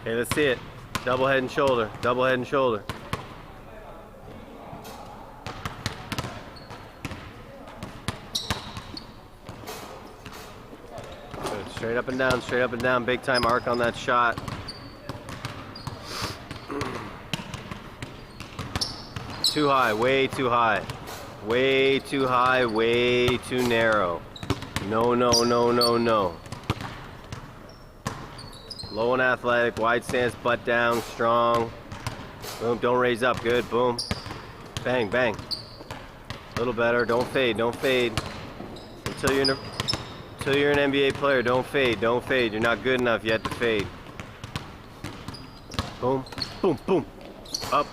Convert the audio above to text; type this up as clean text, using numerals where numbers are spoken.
Okay, let's see it. Double head and shoulder. Double head and shoulder. Good. Straight up and down. Straight up and down. Big time arc on that shot. Too high. Way too high. Way too high. Way too narrow. No, no, no, no, no. Low and athletic, wide stance, butt down, strong. Boom, don't raise up, good, boom. Bang, bang. A little better, don't fade, don't fade. Until you're an NBA player, don't fade, don't fade. You're not good enough yet to fade. Boom, boom, boom. Up,